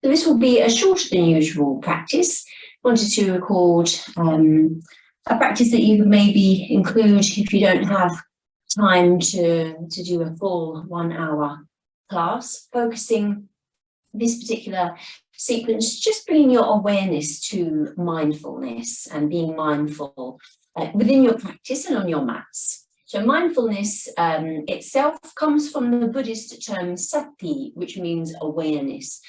So this will be a shorter than usual practice. Wanted to record a practice that you could maybe include if you don't have time to do a full 1 hour class, focusing this particular sequence, just bringing your awareness to mindfulness and being mindful within your practice and on your mats. So mindfulness itself comes from the Buddhist term sati, which means awareness.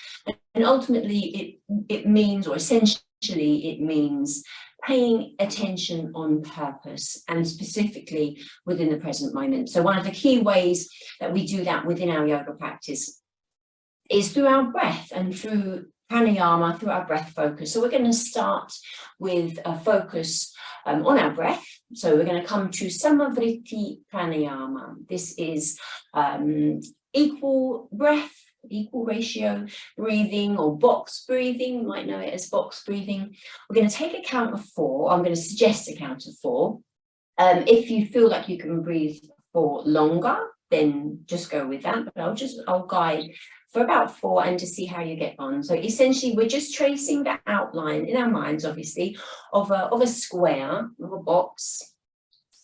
And ultimately it means, or essentially it means, paying attention on purpose and specifically within the present moment. So one of the key ways that we do that within our yoga practice is through our breath and through pranayama, through our breath focus. So we're going to start with a focus on our breath. So we're going to come to samavriti pranayama. This is equal breath, equal ratio breathing, or box breathing. You might know it as box breathing. We're going to take a count of 4. I'm going to suggest a count of 4. If you feel like you can breathe for longer, then just go with that. But I'll guide for about 4 and to see how you get on. So essentially, we're just tracing that outline in our minds, obviously, of a square, of a box.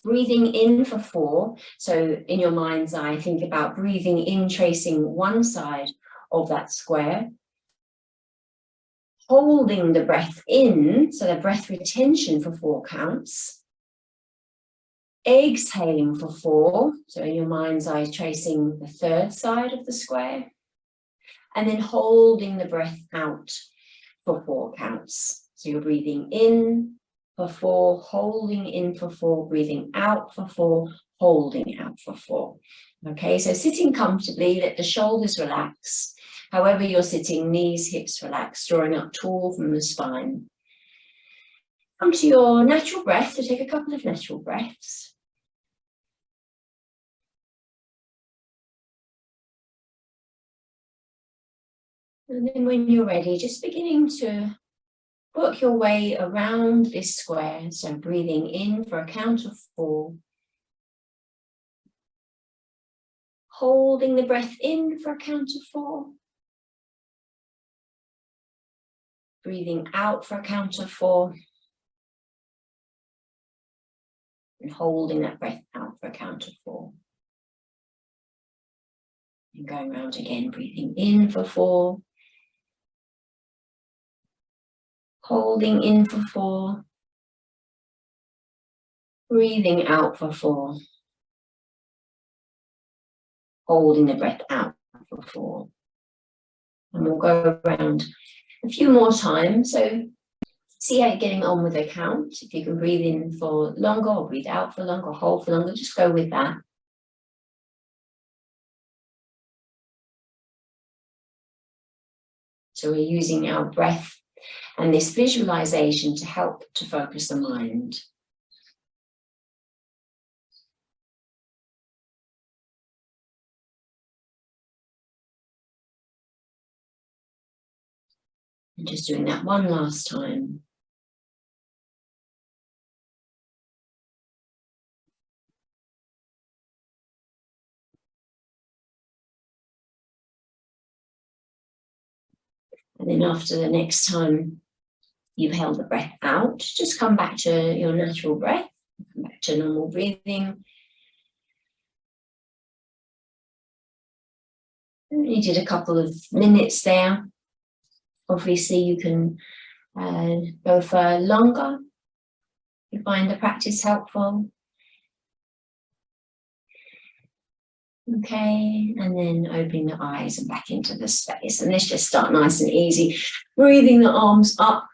Breathing in for 4. So in your mind's eye, think about breathing in, tracing one side of that square. Holding the breath in, so the breath retention for 4 counts. Exhaling for 4. So in your mind's eye, tracing the third side of the square. And then holding the breath out for 4 counts. So you're breathing in for 4, holding in for 4, breathing out for 4, holding out for 4. Okay, so sitting comfortably, let the shoulders relax. However you're sitting, knees, hips relax, drawing up tall from the spine. Come to your natural breath, so take a couple of natural breaths. And then when you're ready, just beginning to work your way around this square. So breathing in for a count of 4. Holding the breath in for a count of 4. Breathing out for a count of 4. And holding that breath out for a count of 4. And going around again, breathing in for 4. Holding in for 4, breathing out for 4, holding the breath out for 4. And we'll go around a few more times. So see how you're getting on with the count. If you can breathe in for longer or breathe out for longer, hold for longer, just go with that. So we're using our breath and this visualization to help to focus the mind. And just doing that one last time. And then after the next time you've held the breath out, just come back to your natural breath, come back to normal breathing. And you did a couple of minutes there. Obviously, you can go for longer if you find the practice helpful. Okay, and then opening the eyes and back into the space. And let's just start nice and easy. Breathing the arms up,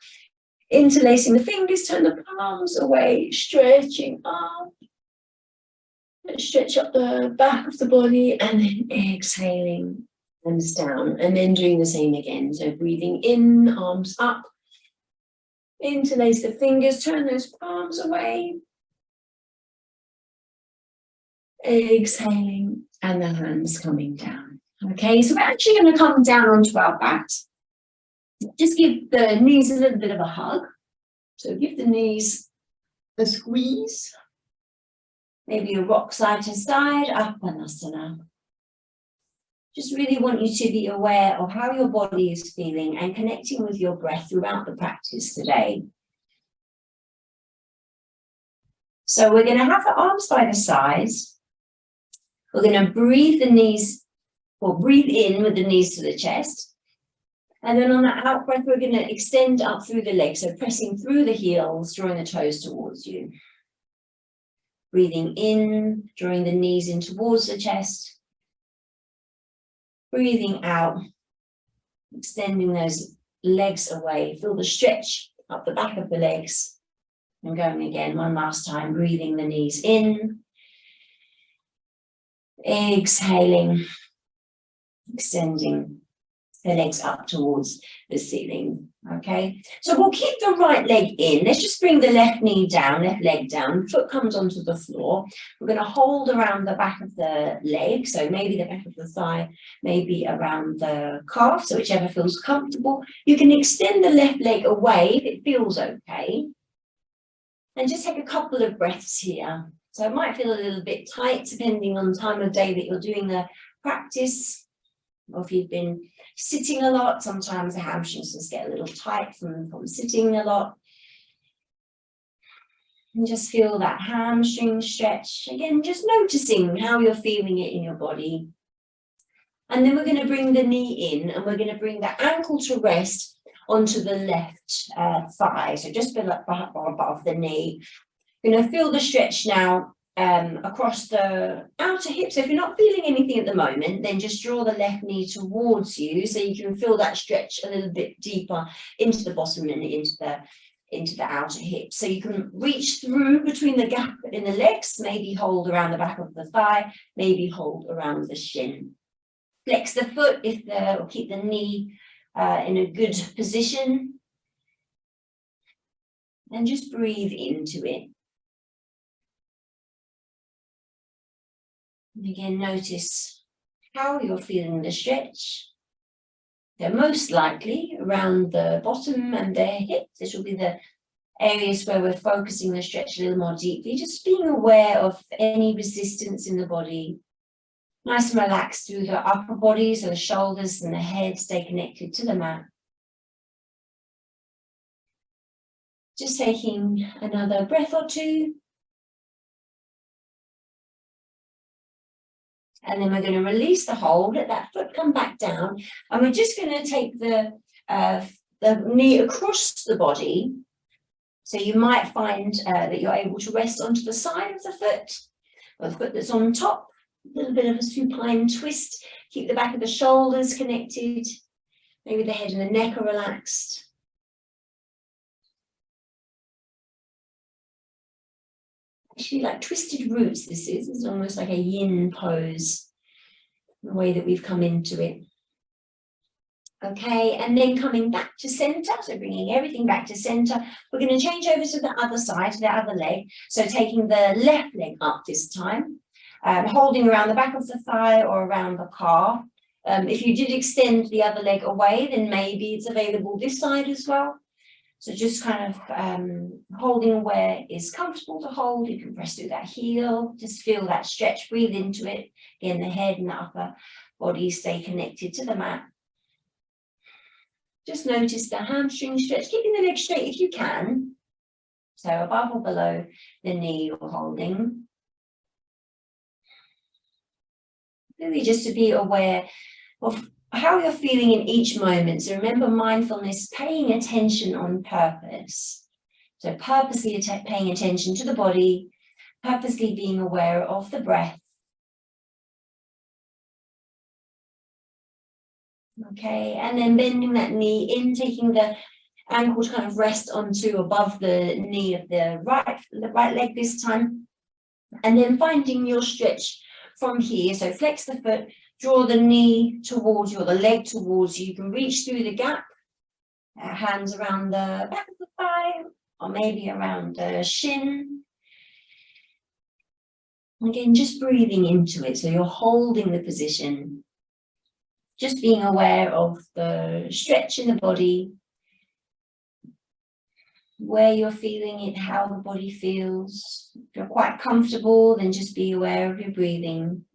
interlacing the fingers, turn the palms away, stretching up. Let's stretch up the back of the body and then exhaling, hands down, and then doing the same again. So breathing in, arms up, interlace the fingers, turn those palms away. Exhaling, and the hands coming down. Okay, so we're actually going to come down onto our backs. Just give the knees a little bit of a hug. So give the knees a squeeze. Maybe you rock side to side, Uttanasana. Just really want you to be aware of how your body is feeling and connecting with your breath throughout the practice today. So we're going to have the arms by the sides. We're going to breathe the knees, or breathe in with the knees to the chest. And then on that out breath, we're going to extend up through the legs, so pressing through the heels, drawing the toes towards you. Breathing in, drawing the knees in towards the chest. Breathing out, extending those legs away. Feel the stretch up the back of the legs. And going again, one last time, breathing the knees in. Exhaling, extending the legs up towards the ceiling. Okay, so we'll keep the right leg in. Let's just bring the left knee down, left leg down, foot comes onto the floor. We're going to hold around the back of the leg, so maybe the back of the thigh, maybe around the calf, so whichever feels comfortable. You can extend the left leg away if it feels okay. And just take a couple of breaths here. So it might feel a little bit tight depending on the time of day that you're doing the practice, or if you've been sitting a lot. Sometimes the hamstrings just get a little tight from sitting a lot. And just feel that hamstring stretch. Again, just noticing how you're feeling it in your body. And then we're going to bring the knee in, and we're going to bring the ankle to rest onto the left thigh. So just above the knee. You're going to feel the stretch now across the outer hip. So if you're not feeling anything at the moment, then just draw the left knee towards you so you can feel that stretch a little bit deeper into the bottom and into the outer hip. So you can reach through between the gap in the legs, maybe hold around the back of the thigh, maybe hold around the shin. Flex the foot or keep the knee in a good position. And just breathe into it. And again, notice how you're feeling the stretch. They're most likely around the bottom and the hips. This will be the areas where we're focusing the stretch a little more deeply. Just being aware of any resistance in the body. Nice and relaxed through the upper body, so the shoulders and the head stay connected to the mat. Just taking another breath or two. And then we're going to release the hold, let that foot come back down. And we're just going to take the knee across the body. So you might find that you're able to rest onto the side of the foot, or the foot that's on top. A little bit of a supine twist. Keep the back of the shoulders connected. Maybe the head and the neck are relaxed. Actually, like twisted roots, this is. It's almost like a yin pose, the way that we've come into it. Okay, and then coming back to center, so bringing everything back to center. We're going to change over to the other side, to the other leg. So taking the left leg up this time, holding around the back of the thigh or around the calf. If you did extend the other leg away, then maybe it's available this side as well. So just kind of holding where is comfortable to hold. You can press through that heel, just feel that stretch, breathe into it. Again, the head and the upper body stay connected to the mat. Just notice the hamstring stretch, keeping the leg straight if you can. So above or below the knee you're holding. Really just to be aware of how you're feeling in each moment. So remember, mindfulness, paying attention on purpose. So purposely paying attention to the body, purposely being aware of the breath. Okay, and then bending that knee in, taking the ankle to kind of rest onto above the knee of the right leg this time. And then finding your stretch from here. So flex the foot, draw the knee towards you or the leg towards you. You can reach through the gap, hands around the back of the thigh or maybe around the shin. Again, just breathing into it. So you're holding the position, just being aware of the stretch in the body, where you're feeling it, how the body feels. If you're quite comfortable, then just be aware of your breathing.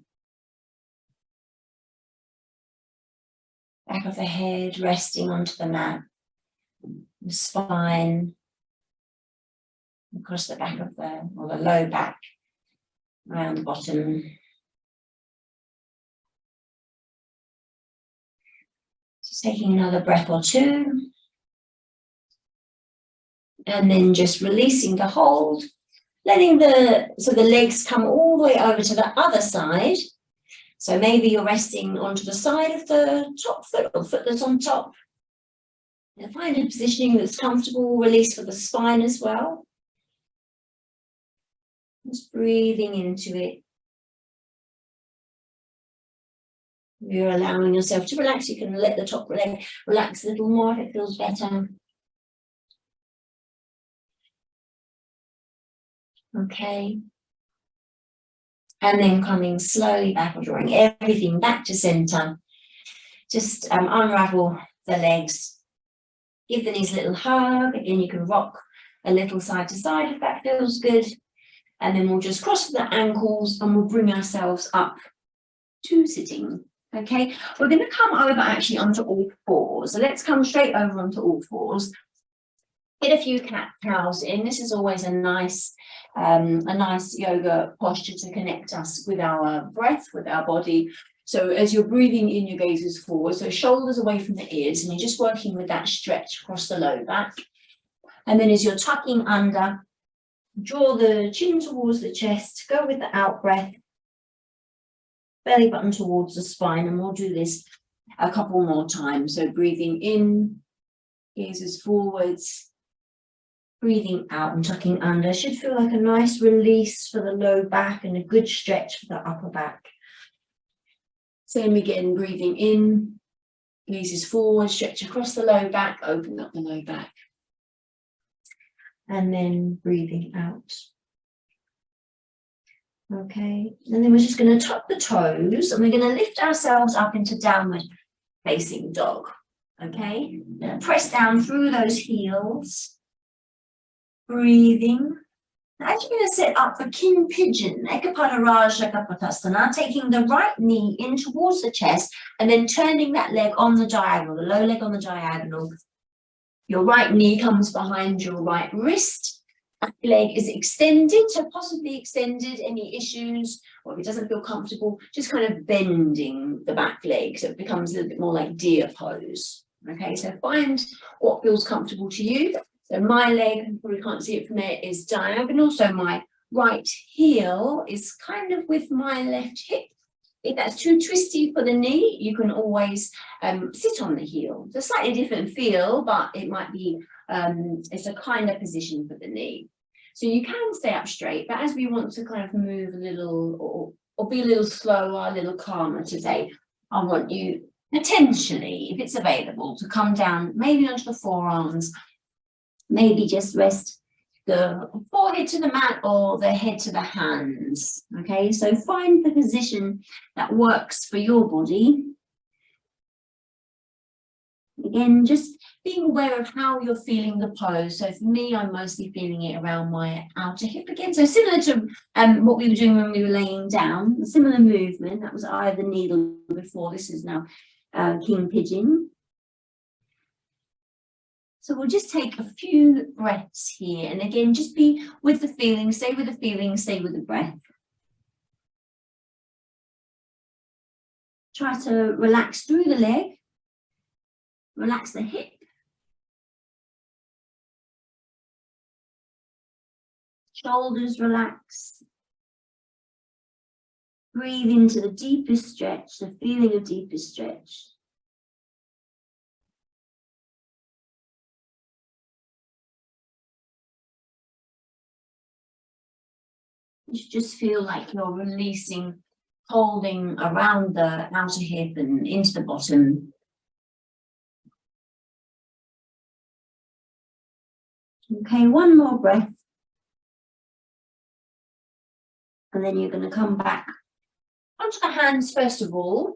Back of the head resting onto the mat. The spine across the back of the low back, around the bottom. Just taking another breath or two. And then just releasing the hold, letting the legs come all the way over to the other side. So maybe you're resting onto the side of the top foot or foot that's on top. And find a positioning that's comfortable, release for the spine as well. Just breathing into it. You're allowing yourself to relax. You can let the top leg relax a little more if it feels better. Okay. And then coming slowly back or drawing everything back to center. Just unravel the legs. Give the knees a little hug. Again, you can rock a little side to side if that feels good. And then we'll just cross the ankles and we'll bring ourselves up to sitting. Okay, we're going to come over actually onto all fours. So let's come straight over onto all fours. Get a few cat-cows in. This is always a nice yoga posture to connect us with our breath, with our body. So as you're breathing in, your gaze is forward. So shoulders away from the ears, and you're just working with that stretch across the low back. And then as you're tucking under, draw the chin towards the chest, go with the out breath, belly button towards the spine, and we'll do this a couple more times. So breathing in, gazes forwards, breathing out and tucking under. Should feel like a nice release for the low back and a good stretch for the upper back. Same again, breathing in, gazes forward, stretch across the low back, open up the low back. And then breathing out. Okay, and then we're just going to tuck the toes and we're going to lift ourselves up into downward facing dog. Okay, press down through those heels. Breathing. Now you're going to sit up for king pigeon, Ekapada Raja Kapotasana, taking the right knee in towards the chest and then turning that leg on the diagonal, the low leg on the diagonal. Your right knee comes behind your right wrist. Back leg is extended, so possibly extended. Any issues, or if it doesn't feel comfortable, just kind of bending the back leg so it becomes a little bit more like deer pose. Okay, so find what feels comfortable to you. So my leg, you probably can't see it from there, is diagonal. So my right heel is kind of with my left hip. If that's too twisty for the knee, you can always sit on the heel. It's a slightly different feel, but it might be, it's a kind of position for the knee. So you can stay up straight, but as we want to kind of move a little or be a little slower, a little calmer today, I want you potentially, if it's available, to come down maybe onto the forearms, maybe just rest the forehead to the mat or the head to the hands. Okay, so find the position that works for your body. Again, just being aware of how you're feeling the pose. So for me, I'm mostly feeling it around my outer hip again. So similar to what we were doing when we were laying down, a similar movement. That was eye of the needle before. This is now king pigeon. So we'll just take a few breaths here. And again, just be with the feeling, stay with the feeling, stay with the breath. Try to relax through the leg. Relax the hip. Shoulders relax. Breathe into the deepest stretch, the feeling of deepest stretch. You should just feel like you're releasing, holding around the outer hip and into the bottom. Okay, one more breath. And then you're going to come back onto the hands first of all.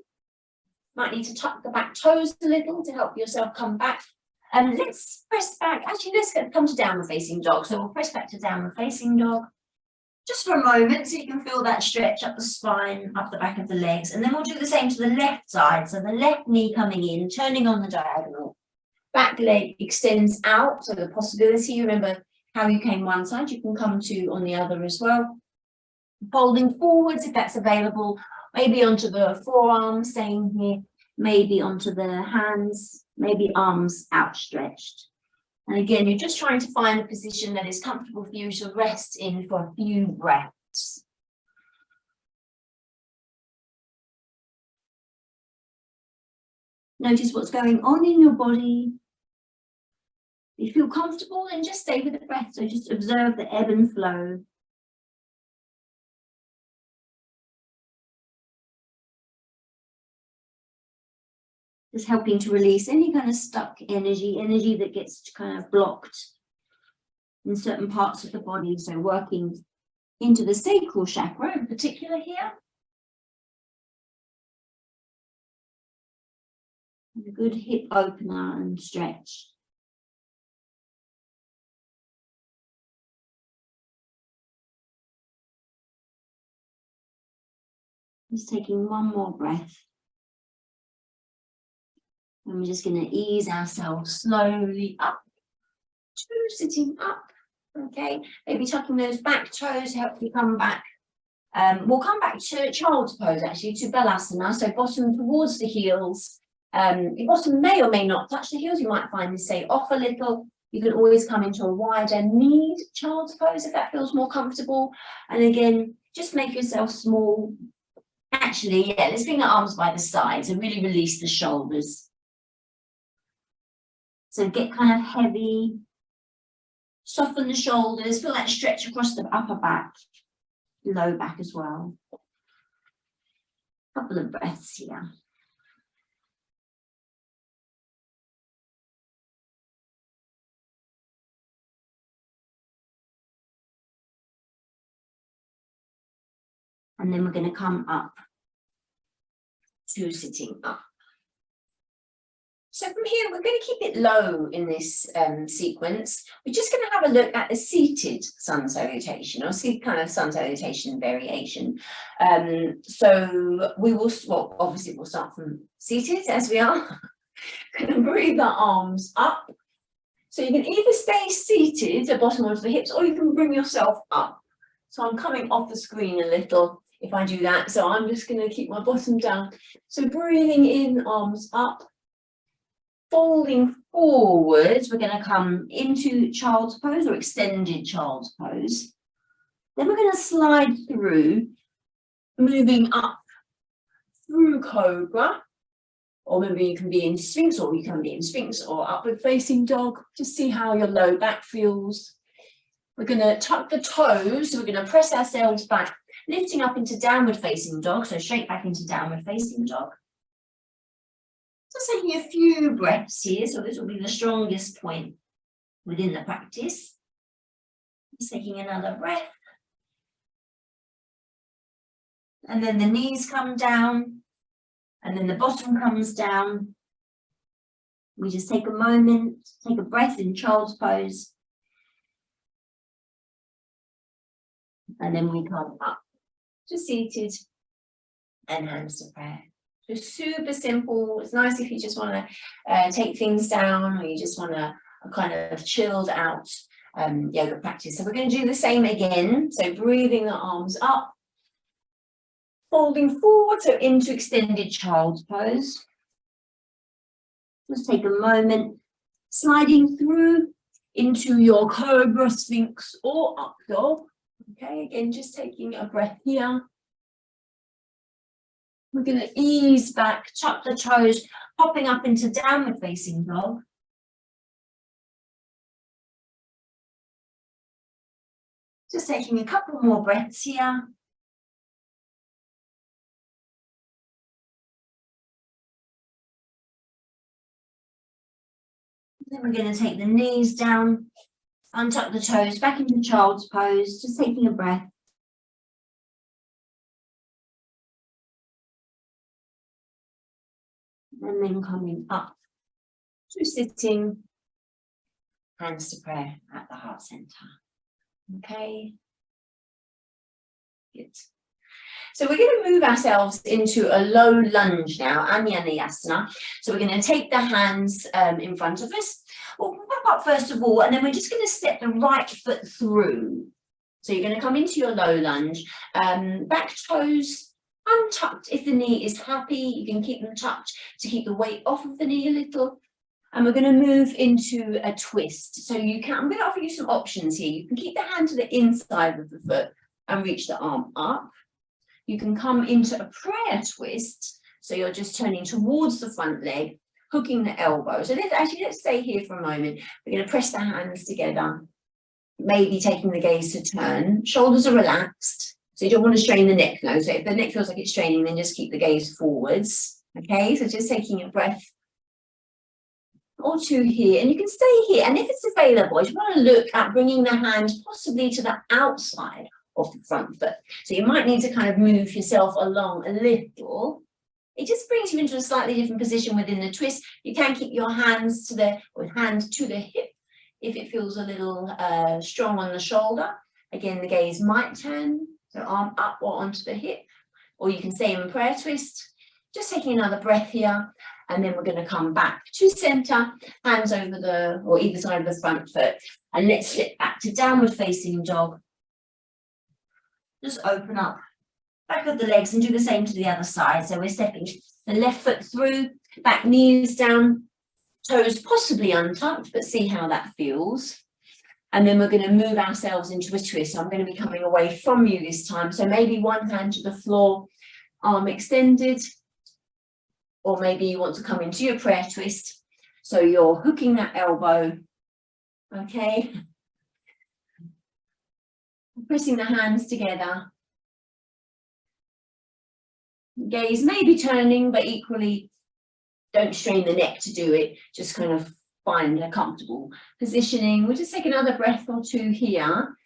Might need to tuck the back toes a little to help yourself come back. And let's press back. Actually, let's come to downward facing dog. So we'll press back to downward facing dog. just for a moment, so you can feel that stretch up the spine, up the back of the legs. And then we'll do the same to the left side. So the left knee coming in, turning on the diagonal. Back leg extends out, so the possibility, remember how you came one side, you can come to on the other as well. Folding forwards if that's available, maybe onto the forearms, staying here, maybe onto the hands, maybe arms outstretched. And again, you're just trying to find a position that is comfortable for you to rest in for a few breaths. Notice what's going on in your body. If you feel comfortable, then just stay with the breath. So just observe the ebb and flow. Just helping to release any kind of stuck energy that gets kind of blocked in certain parts of the body. So working into the sacral chakra in particular here. And a good hip opener and stretch. Just taking one more breath. And we're just going to ease ourselves slowly up to sitting up. Okay, maybe tucking those back toes, help you come back. We'll come back to child's pose actually, to Balasana. So bottom towards the heels. Your bottom may or may not touch the heels. You might find this say off a little. You can always come into a wider kneed child's pose if that feels more comfortable. And again, just make yourself small. Actually, yeah, let's bring the arms by the sides and really release the shoulders. So get kind of heavy, soften the shoulders, feel that stretch across the upper back, low back as well. Couple of breaths here. And then we're going to come up to sitting up. So from here, we're going to keep it low in this sequence. We're just going to have a look at the seated sun salutation, or kind of sun salutation variation. So we will, well, obviously we'll start from seated as we are. Going to breathe our arms up. So you can either stay seated at bottom of the hips, or you can bring yourself up. So I'm coming off the screen a little if I do that. So I'm just going to keep my bottom down. So breathing in, arms up. Folding forwards, we're going to come into child's pose or extended child's pose. Then we're going to slide through, moving up through cobra, or maybe you can be in sphinx, or you can be in sphinx or upward facing dog. Just see how your low back feels. We're going to tuck the toes, so we're going to press ourselves back, lifting up into downward facing dog, so straight back into downward facing dog. Just taking a few breaths here, so this will be the strongest point within the practice. Just taking another breath. And then the knees come down, and then the bottom comes down. We just take a moment, take a breath in child's pose. And then we come up to seated and hands to prayer. So super simple. It's nice if you just want to take things down, or you just want to kind of chilled out yoga practice. So we're going to do the same again. So breathing the arms up, folding forward, so into extended child's pose. Just take a moment, sliding through into your cobra, sphinx, or up dog. Okay, again, just taking a breath here. We're going to ease back, tuck the toes, popping up into downward facing dog. Just taking a couple more breaths here. Then we're going to take the knees down, untuck the toes, back into child's pose, just taking a breath. And then coming up to sitting, hands to prayer at the heart center. Okay. Good. So we're going to move ourselves into a low lunge now, Anjaneyasana. So we're going to take the hands in front of us. We'll back up first of all, and then we're just going to step the right foot through. So you're going to come into your low lunge, back toes untucked. If the knee is happy, you can keep them tucked to keep the weight off of the knee a little. And we're going to move into a twist. So you can, I'm going to offer you some options here. You can keep the hand to the inside of the foot and reach the arm up. You can come into a prayer twist. So you're just turning towards the front leg, hooking the elbow. So let's stay here for a moment. We're going to press the hands together, maybe taking the gaze to turn. Shoulders are relaxed. So you don't want to strain the neck now. So if the neck feels like it's straining, then just keep the gaze forwards. Okay, so just taking a breath or two here, and you can stay here. And if it's available, you want to look at bringing the hand possibly to the outside of the front foot. So you might need to kind of move yourself along a little. It just brings you into a slightly different position within the twist. You can keep your hands to the, or hand to the hip if it feels a little strong on the shoulder. Again, the gaze might turn, so arm up or onto the hip, or you can stay in prayer twist. Just taking another breath here, and then we're going to come back to center, hands over the, or either side of the front foot, and let's slip back to downward facing dog. Just open up back of the legs and do the same to the other side. So we're stepping the left foot through, back knees down, toes possibly untucked, but see how that feels. And then we're going to move ourselves into a twist. So I'm going to be coming away from you this time. So maybe one hand to the floor, arm extended, or maybe you want to come into your prayer twist. So you're hooking that elbow, okay? Pressing the hands together. Gaze may be turning, but equally don't strain the neck to do it. Just kind of find a comfortable positioning. We'll just take another breath or two here.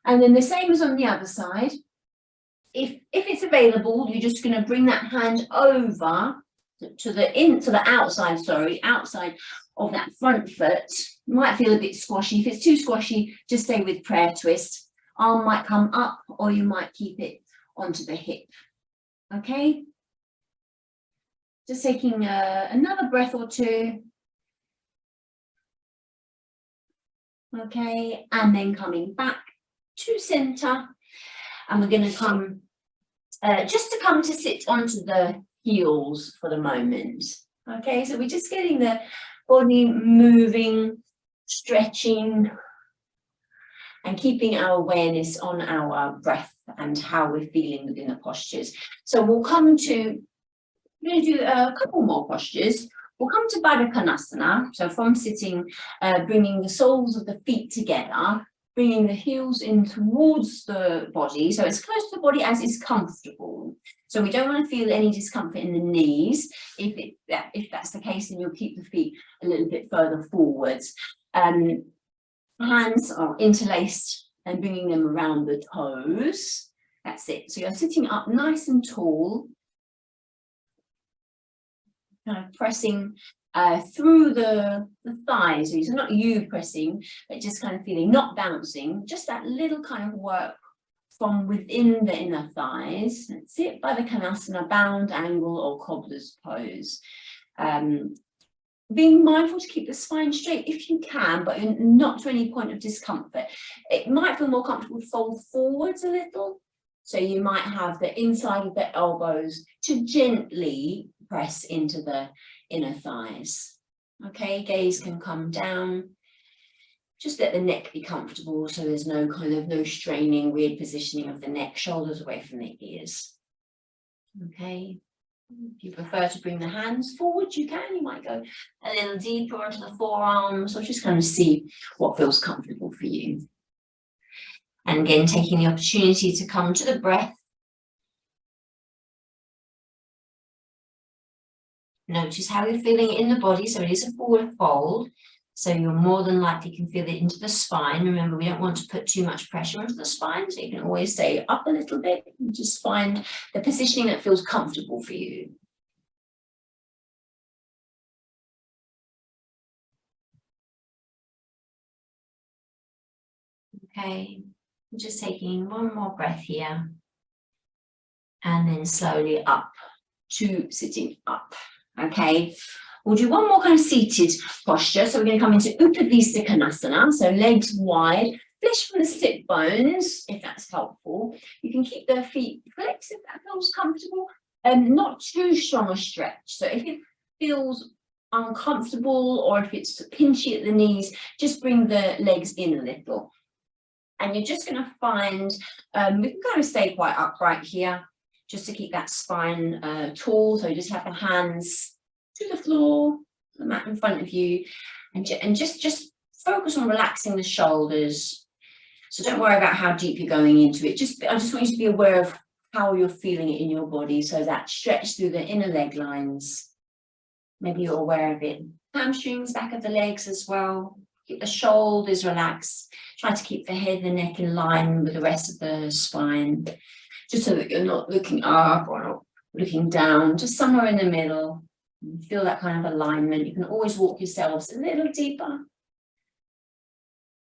And then the same as on the other side. If it's available, you're just going to bring that hand over to the outside, outside of that front foot. You might feel a bit squashy. If it's too squashy, just stay with prayer twist. Arm might come up, or you might keep it onto the hip. Okay? Just taking another breath or two. Okay, and then coming back to center. And we're going to come, just to come to sit onto the heels for the moment. Okay, so we're just getting the body moving, stretching, and keeping our awareness on our breath and how we're feeling within the postures. So we'll come to, we're going to do a couple more postures. We'll come to Baddha Konasana. So from sitting, bringing the soles of the feet together, bringing the heels in towards the body, so as close to the body as is comfortable. So we don't want to feel any discomfort in the knees. If that's the case, then you'll keep the feet a little bit further forwards. Hands are interlaced and bringing them around the toes. That's it. So you're sitting up nice and tall, kind of pressing through the thighs. So not you pressing, but just kind of feeling, not bouncing, just that little kind of work from within the inner thighs. That's it. Baddha Konasana, bound angle or cobbler's pose. Being mindful to keep the spine straight if you can, but not to any point of discomfort. It might feel more comfortable to fold forwards a little. So you might have the inside of the elbows to gently press into the inner thighs. Okay, gaze can come down. Just let the neck be comfortable so there's no straining, weird positioning of the neck, shoulders away from the ears. Okay. If you prefer to bring the hands forward, you can. You might go a little deeper into the forearms, or just kind of see what feels comfortable for you. And again, taking the opportunity to come to the breath. Notice how you're feeling it in the body. So it is a forward fold. So you're more than likely can feel it into the spine. Remember, we don't want to put too much pressure onto the spine, so you can always stay up a little bit and just find the positioning that feels comfortable for you. Okay, just taking one more breath here. and then slowly up to sitting up. Okay, we'll do one more kind of seated posture. So we're going to come into Uttanasana Konasana, so legs wide, flesh from the sit bones, if that's helpful. You can keep the feet flexed if that feels comfortable, and not too strong a stretch. So if it feels uncomfortable or if it's pinchy at the knees, just bring the legs in a little. And you're just going to find, we can kind of stay quite upright here, just to keep that spine tall. So just have the hands to the floor, the mat in front of you, and just focus on relaxing the shoulders. So don't worry about how deep you're going into it. I just want you to be aware of how you're feeling it in your body. So that stretch through the inner leg lines. Maybe you're aware of it. Hamstrings, back of the legs as well. Keep the shoulders relaxed. Try to keep the head and the neck in line with the rest of the spine, just so that you're not looking up or not looking down, just somewhere in the middle. Feel that kind of alignment. You can always walk yourselves a little deeper.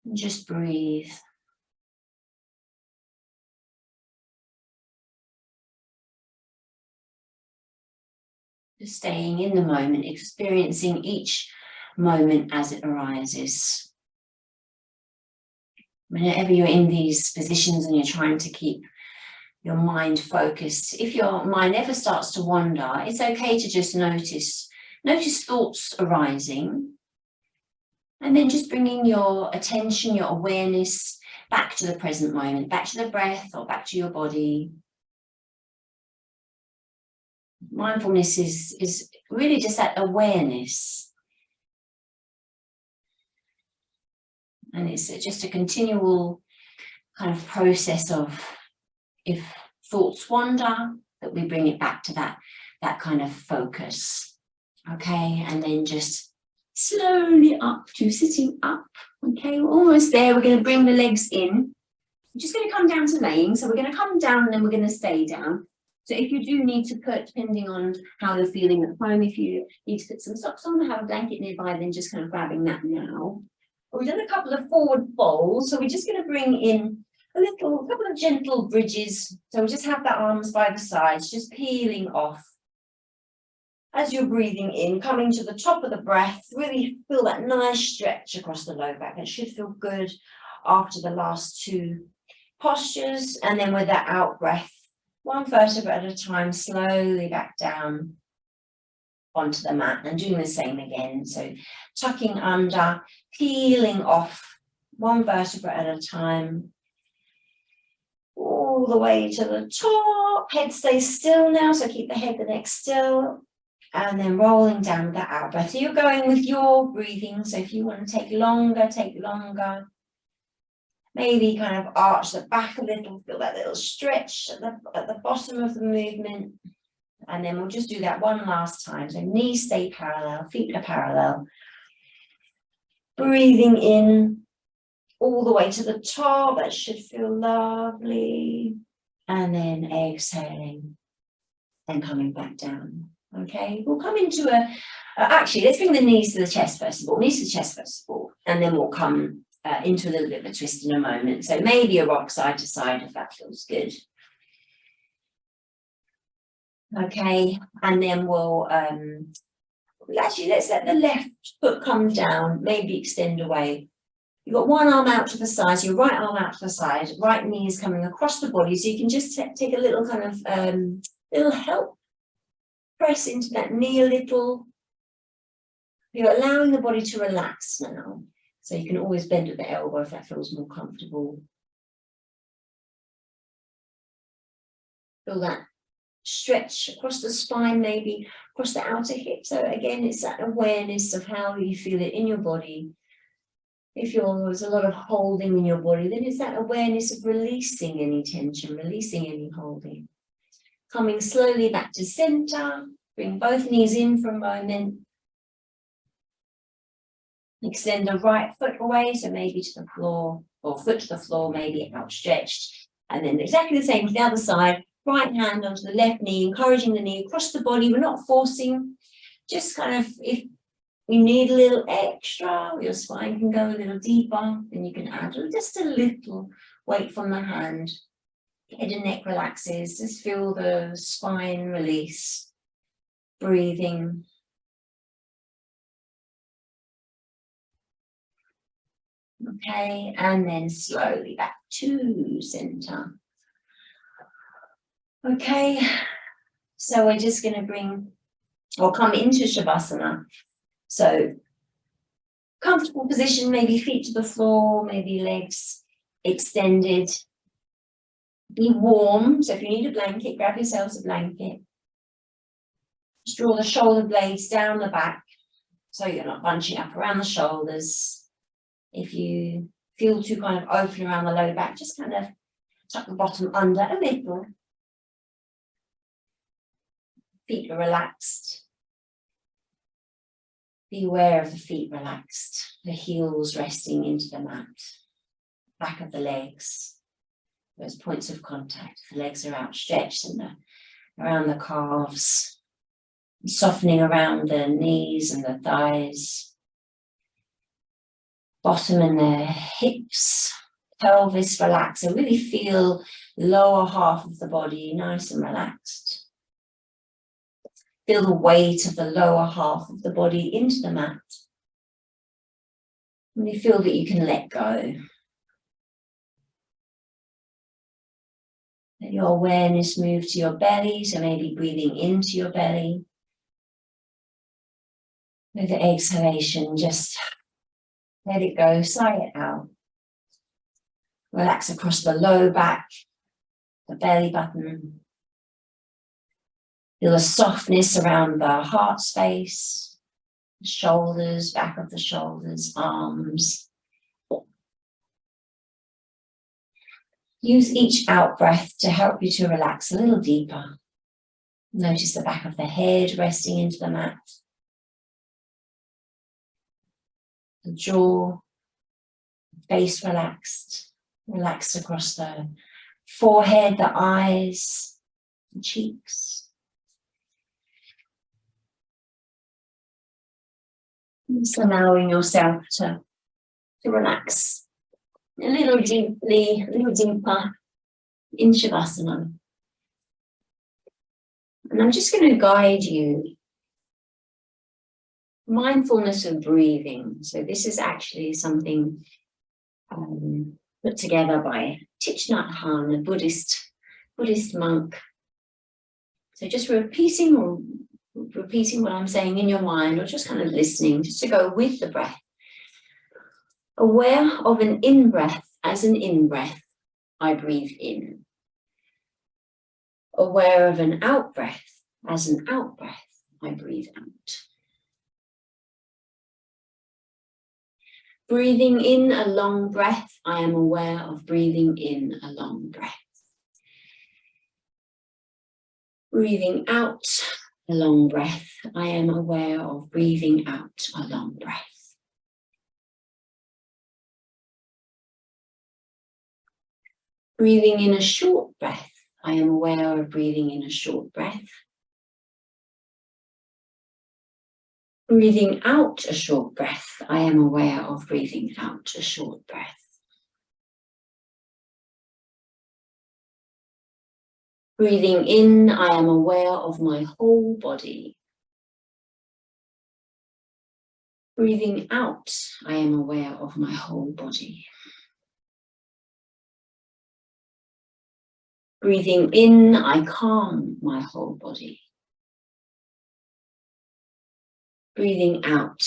And just breathe. Just staying in the moment, experiencing each moment as it arises. Whenever you're in these positions and you're trying to keep your mind focused, if your mind ever starts to wander, it's okay to just notice thoughts arising, and then just bringing your attention, your awareness back to the present moment, back to the breath or back to your body. Mindfulness is really just that awareness. And it's just a continual kind of process of, if thoughts wander, that we bring it back to that kind of focus. Okay, and then just slowly up to sitting up. Okay, we're almost there. We're going to bring the legs in. We're just going to come down to laying. So we're going to come down and then we're going to stay down. So if you do need to put, depending on how you're feeling at home, if you need to put some socks on, have a blanket nearby, then just kind of grabbing that now. We've done a couple of forward folds, so we're just going to bring in a couple of gentle bridges. So we just have the arms by the sides, just peeling off. As you're breathing in, coming to the top of the breath, really feel that nice stretch across the low back. It should feel good after the last two postures. And then with that out breath, one vertebra at a time, slowly back down onto the mat and doing the same again. So tucking under, peeling off one vertebra at a time, all the way to the top. Head stays still now, so keep the head and neck still. And then rolling down with that out breath. So you're going with your breathing. So if you want to take longer, take longer. Maybe kind of arch the back a little, feel that little stretch at the bottom of the movement. And then we'll just do that one last time. So knees stay parallel, feet are parallel. Breathing in all the way to the top. That should feel lovely. And then exhaling and coming back down. Okay, we'll come into actually, let's bring the knees to the chest first of all. Knees to the chest first of all. And then we'll come into a little bit of a twist in a moment. So maybe a rock side to side if that feels good. Okay, and then we'll actually, let's let the left foot come down, maybe extend away. You've got one arm out to the side, so your right arm out to the side, right knee is coming across the body, so you can just take a little kind of little help, press into that knee a little. You're allowing the body to relax now. So you can always bend at the elbow if that feels more comfortable. Feel that stretch across the spine, maybe across the outer hip. So again, it's that awareness of how you feel it in your body. If there's a lot of holding in your body, then it's that awareness of releasing any tension, releasing any holding. Coming slowly back to center, bring both knees in for a moment. Extend the right foot away, so maybe to the floor, or foot to the floor, maybe outstretched. And then exactly the same to the other side, right hand onto the left knee, encouraging the knee across the body. We're not forcing, just kind of, if you need a little extra, your spine can go a little deeper, then you can add just a little weight from the hand. Head and neck relaxes. Just feel the spine release. Breathing. Okay, and then slowly back to center. Okay, so we're just going to bring or come into Shavasana. So comfortable position, maybe feet to the floor, maybe legs extended. Be warm, so if you need a blanket, grab yourselves a blanket. Just draw the shoulder blades down the back so you're not bunching up around the shoulders. If you feel too kind of open around the low back, just kind of tuck the bottom under a little. Feet are relaxed. Be aware of the feet relaxed, the heels resting into the mat, back of the legs, those points of contact. The legs are outstretched and around the calves, softening around the knees and the thighs. Bottom and the hips, pelvis relax. So really feel the lower half of the body nice and relaxed. Feel the weight of the lower half of the body into the mat. Really feel that you can let go. Let your awareness move to your belly, so maybe breathing into your belly. With the exhalation, just let it go, sigh it out. Relax across the low back, the belly button. Feel a softness around the heart space, the shoulders, back of the shoulders, arms. Use each out breath to help you to relax a little deeper. Notice the back of the head resting into the mat. The jaw, face relaxed, relaxed across the forehead, the eyes, the cheeks. Just allowing yourself to relax a little deeply, a little deeper in Shavasana. And I'm just going to guide you. Mindfulness of breathing. So this is actually something put together by Thich Nhat Hanh, a Buddhist monk. So just repeating what I'm saying in your mind, or just kind of listening, just to go with the breath. Aware of an in-breath as an in-breath, I breathe in. Aware of an out-breath as an out-breath, I breathe out. Breathing in a long breath, I am aware of breathing in a long breath. Breathing out a long breath, I am aware of breathing out a long breath. Breathing in a short breath, I am aware of breathing in a short breath. Breathing out a short breath, I am aware of breathing out a short breath. Breathing in, I am aware of my whole body. Breathing out, I am aware of my whole body. Breathing in, I calm my whole body. Breathing out,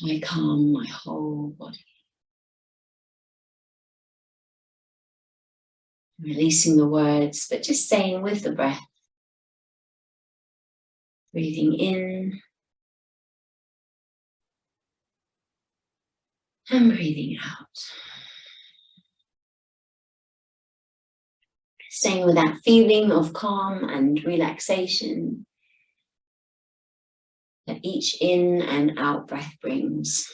I calm my whole body. Releasing the words, but just staying with the breath. Breathing in and breathing out. Staying with that feeling of calm and relaxation that each in and out breath brings.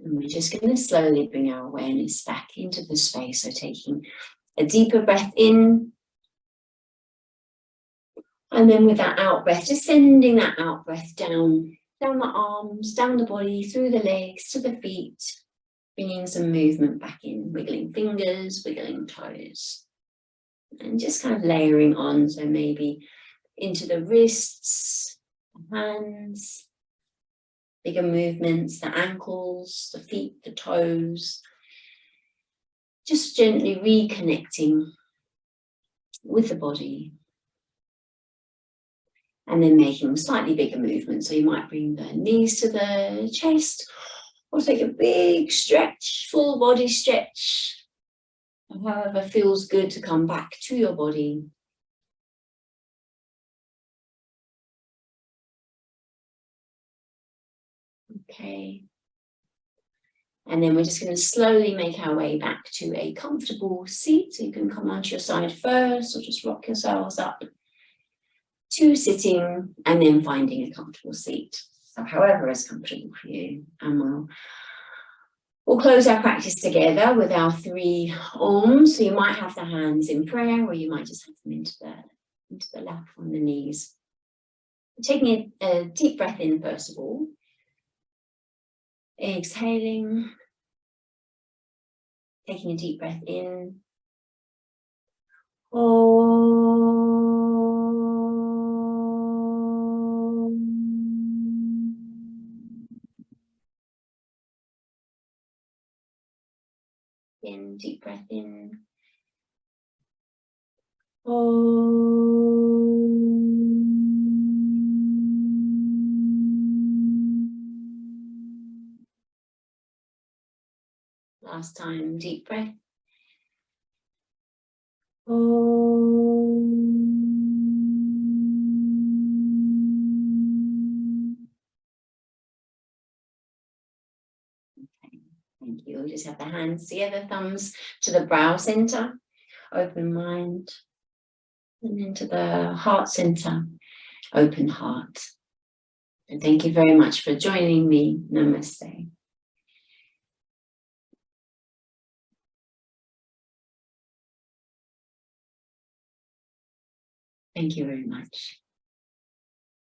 And we're just going to slowly bring our awareness back into the space. So taking a deeper breath in. And then with that out breath, just sending that out breath down down the arms, down the body, through the legs, to the feet, bringing some movement back in, wiggling fingers, wiggling toes. And just kind of layering on, so maybe into the wrists, the hands, bigger movements, the ankles, the feet, the toes. Just gently reconnecting with the body. And then making slightly bigger movements. So you might bring the knees to the chest, or take a big stretch, full body stretch. However feels good to come back to your body. Okay. And then we're just going to slowly make our way back to a comfortable seat. So you can come onto your side first, or just rock yourselves up to sitting, and then finding a comfortable seat. So however is comfortable for you. And we'll close our practice together with our 3 Oms. So you might have the hands in prayer, or you might just have them into the lap on the knees. Taking a deep breath in first of all. Exhaling. Taking a deep breath in. In, deep breath in. Last time, deep breath. Thank you. We'll just have the hands together, thumbs to the brow center, open mind, and into the heart center, open heart. And thank you very much for joining me. Namaste. Thank you very much.